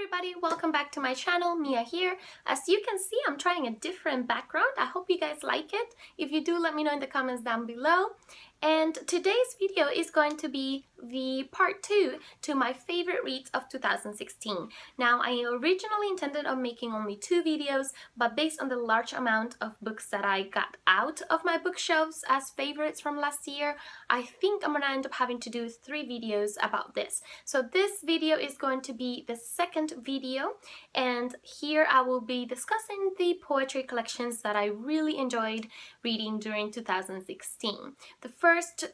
everybody, welcome back to my channel. Mia here. As you can see, I'm trying a different background. I hope you guys like it. If you do, let me know in the comments down below. And today's video is going to be the part 2 to my favorite reads of 2016. Now, I originally intended on making only 2 videos, but based on the large amount of books that I got out of my bookshelves as favorites from last year, I think I'm gonna end up having to do 3 videos about this. So this video is going to be the second video, and here I will be discussing the poetry collections that I really enjoyed reading during 2016. The first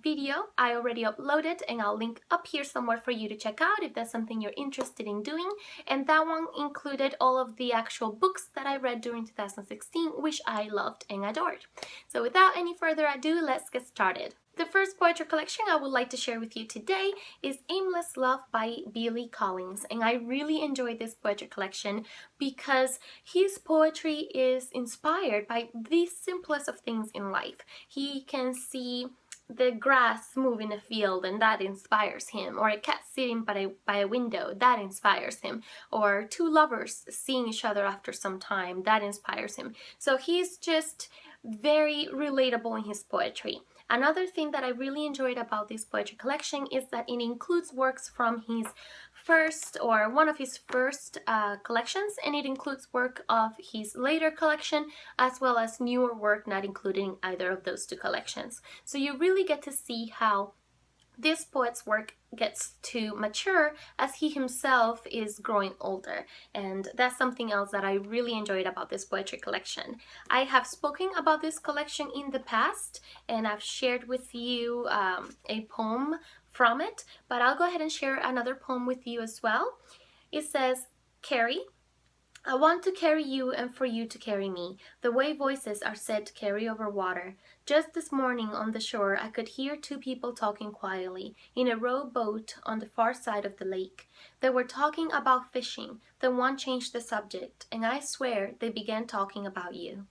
video I already uploaded, and I'll link up here somewhere for you to check out if that's something you're interested in doing, and that one included all of the actual books that I read during 2016, which I loved and adored. So without any further ado, let's get started. The first poetry collection I would like to share with you today is Aimless Love by Billy Collins, and I really enjoyed this poetry collection because his poetry is inspired by the simplest of things in life. He can see the grass move in a field and that inspires him, or a cat sitting by a window, that inspires him, or two lovers seeing each other after some time, that inspires him. So he's just very relatable in his poetry. Another thing that I really enjoyed about this poetry collection is that it includes works from his first, or one of his first collections, and it includes work of his later collection as well as newer work not included in either of those 2 collections. So you really get to see how this poet's work gets to mature as he himself is growing older, and that's something else that I really enjoyed about this poetry collection. I have spoken about this collection in the past, and I've shared with you a poem from it, but I'll go ahead and share another poem with you as well. It says, "Carry. I want to carry you and for you to carry me, the way voices are said to carry over water. Just this morning on the shore I could hear 2 people talking quietly in a rowboat on the far side of the lake. They were talking about fishing, then one changed the subject, and I swear they began talking about you."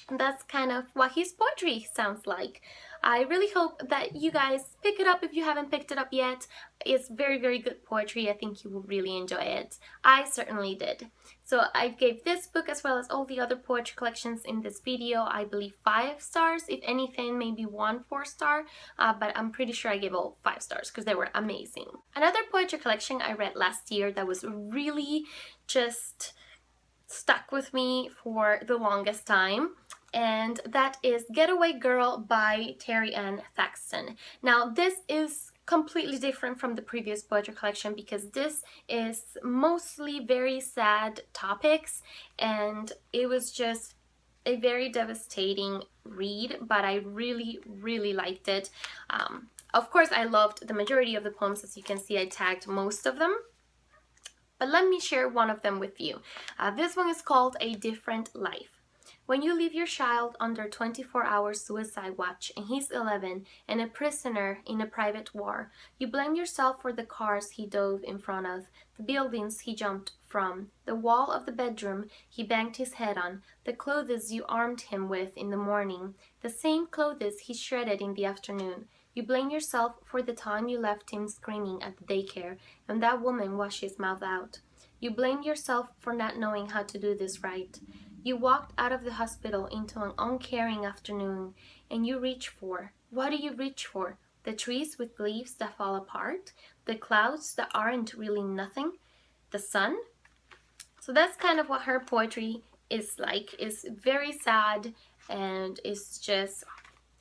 And that's kind of what his poetry sounds like. I really hope that you guys pick it up if you haven't picked it up yet. It's very, very good poetry. I think you will really enjoy it. I certainly did. So I gave this book as well as all the other poetry collections in this video, I believe 5 stars. If anything, maybe 1 4-star, but I'm pretty sure I gave all 5 stars because they were amazing. Another poetry collection I read last year that was really just stuck with me for the longest time, and that is Getaway Girl by Terry Ann Thaxton. Now this is completely different from the previous poetry collection because this is mostly very sad topics, and it was just a very devastating read, but I really, really liked it. Of course, I loved the majority of the poems. As you can see, I tagged most of them. But let me share one of them with you. This one is called A Different Life. When you leave your child under 24-hour suicide watch and he's 11 and a prisoner in a private war, you blame yourself for the cars he dove in front of, the buildings he jumped from, the wall of the bedroom he banged his head on, the clothes you armed him with in the morning, the same clothes he shredded in the afternoon. You blame yourself for the time you left him screaming at the daycare and that woman washed his mouth out. You blame yourself for not knowing how to do this right. You walked out of the hospital into an uncaring afternoon, and you reach for, what do you reach for? The trees with leaves that fall apart? The clouds that aren't really nothing? The sun? So that's kind of what her poetry is like. It's very sad, and it's just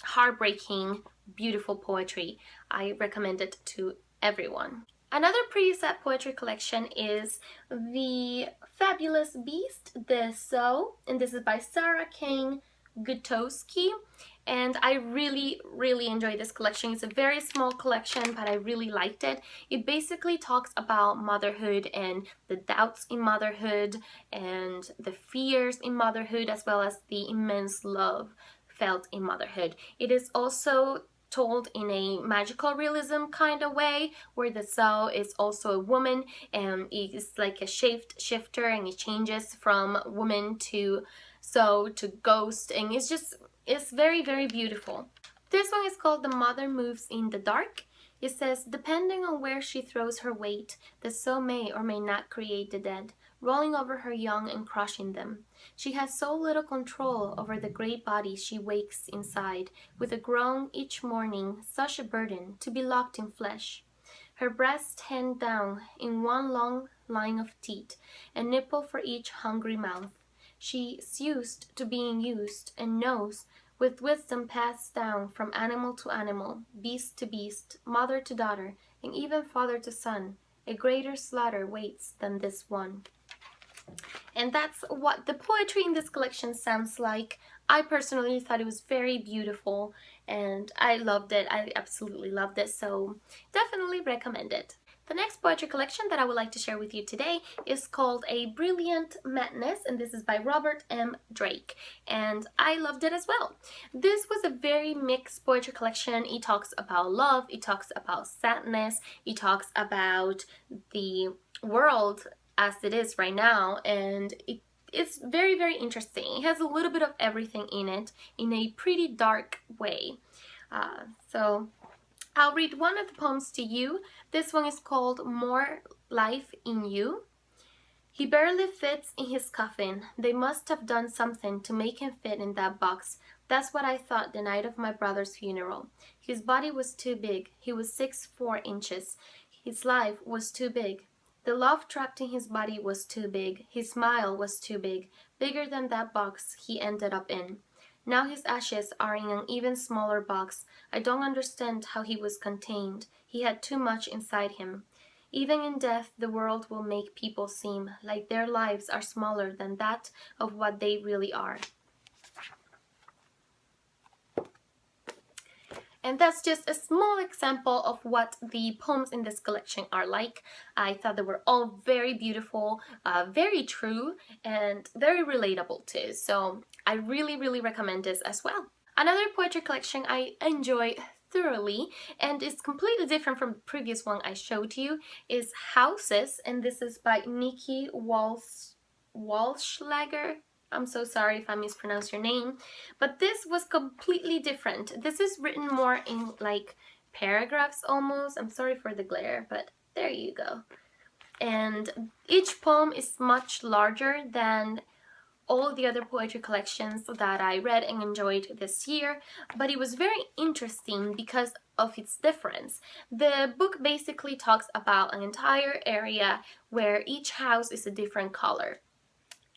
heartbreaking, beautiful poetry. I recommend it to everyone. Another pretty sad poetry collection is The Fabulous Beast, The Sow, and this is by Sarah Kane Gutowski, and I really, really enjoyed this collection. It's a very small collection, but I really liked it. It basically talks about motherhood and the doubts in motherhood and the fears in motherhood, as well as the immense love felt in motherhood. It is also told in a magical realism kind of way, where the sow is also a woman and it's like a shifter, and it changes from woman to sow to ghost, and it's very, very beautiful. This one is called The Mother Moves in the Dark. It says, depending on where she throws her weight, the soul may or may not create the dead, rolling over her young and crushing them. She has so little control over the great body she wakes inside, with a groan each morning, such a burden, to be locked in flesh. Her breast hand down in one long line of teat, a nipple for each hungry mouth. She's used to being used, and knows, with wisdom passed down from animal to animal, beast to beast, mother to daughter, and even father to son, a greater slaughter waits than this one. And that's what the poetry in this collection sounds like. I personally thought it was very beautiful and I loved it. I absolutely loved it, so definitely recommend it. The next poetry collection that I would like to share with you today is called A Brilliant Madness, and this is by Robert M. Drake, and I loved it as well. This was a very mixed poetry collection. It talks about love, it talks about sadness, it talks about the world as it is right now, and it's very, very interesting. It has a little bit of everything in it in a pretty dark way. So I'll read one of the poems to you. This one is called More Life in You. He barely fits in his coffin. They must have done something to make him fit in that box. That's what I thought the night of my brother's funeral. His body was too big. He was 6'4". His life was too big. The love trapped in his body was too big. His smile was too big, bigger than that box he ended up in. Now his ashes are in an even smaller box. I don't understand how he was contained. He had too much inside him. Even in death, the world will make people seem like their lives are smaller than that of what they really are. And that's just a small example of what the poems in this collection are like. I thought they were all very beautiful, very true, and very relatable too. So I really, really recommend this as well. Another poetry collection I enjoy thoroughly, and is completely different from the previous one I showed you, is Houses, and this is by Nikki Walschlager. I'm so sorry if I mispronounced your name, but this was completely different. This is written more in like paragraphs almost. I'm sorry for the glare, but there you go. And each poem is much larger than all the other poetry collections that I read and enjoyed this year, but it was very interesting because of its difference. The book basically talks about an entire area where each house is a different color.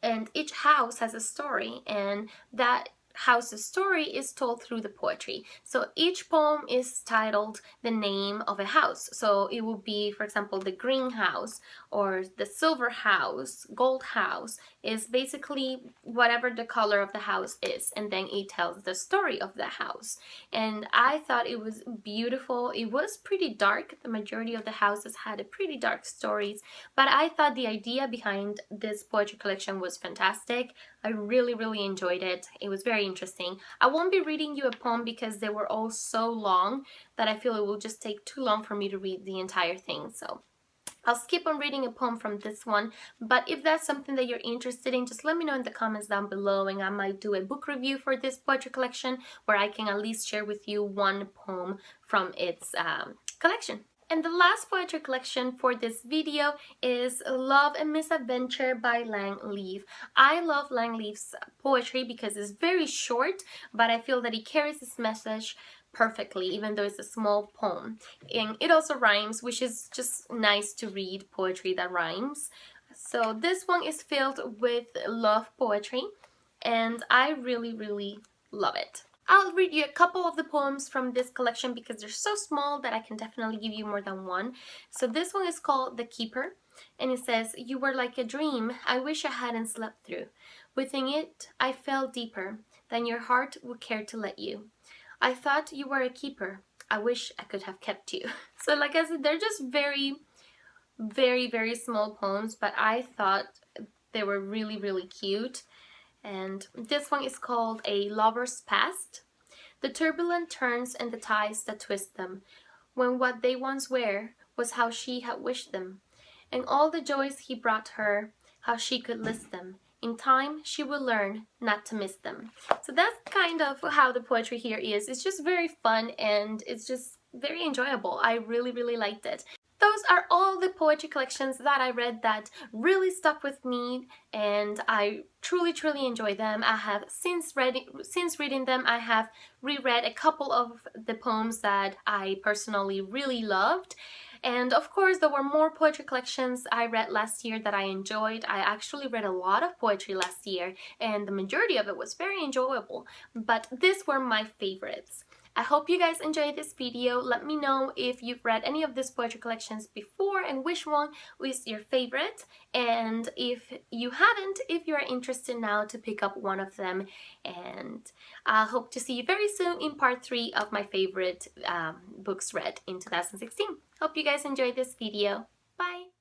And each house has a story, and that house's story is told through the poetry. So each poem is titled the name of a house. So it will be, for example, the green house or the silver house, gold house, is basically whatever the color of the house is, and then it tells the story of the house. And I thought it was beautiful. It was pretty dark. The majority of the houses had a pretty dark stories, but I thought the idea behind this poetry collection was fantastic. I really, really enjoyed it. It was very interesting. I won't be reading you a poem because they were all so long that I feel it will just take too long for me to read the entire thing. So I'll skip on reading a poem from this one, but if that's something that you're interested in, just let me know in the comments down below, and I might do a book review for this poetry collection where I can at least share with you one poem from its collection. And the last poetry collection for this video is Love and Misadventure by Lang Leaf. I love Lang Leaf's poetry because it's very short, but I feel that he carries his message perfectly, even though it's a small poem. And it also rhymes, which is just nice to read poetry that rhymes. So this one is filled with love poetry, and I really, really love it. I'll read you a couple of the poems from this collection because they're so small that I can definitely give you more than one. So this one is called The Keeper, and it says, "You were like a dream I wish I hadn't slept through. Within it I fell deeper than your heart would care to let you. I thought you were a keeper. I wish I could have kept you." So like I said, they're just very, very, very small poems, but I thought they were really, really cute. And this one is called A Lover's Past. The turbulent turns and the ties that twist them, when what they once were was how she had wished them, and all the joys he brought her, how she could list them. In time, she will learn not to miss them. So that's kind of how the poetry here is. It's just very fun, and it's just very enjoyable. I really liked it. Those are all the poetry collections that I read that really stuck with me, and I truly enjoy them. I have since reading them, I have reread a couple of the poems that I personally really loved. And of course, there were more poetry collections I read last year that I enjoyed. I actually read a lot of poetry last year, and the majority of it was very enjoyable, but these were my favorites. I hope you guys enjoyed this video. Let me know if you've read any of these poetry collections before and which one was your favorite. And if you haven't, if you're interested now to pick up one of them. And I hope to see you very soon in part 3 of my favorite books read in 2016. Hope you guys enjoyed this video. Bye!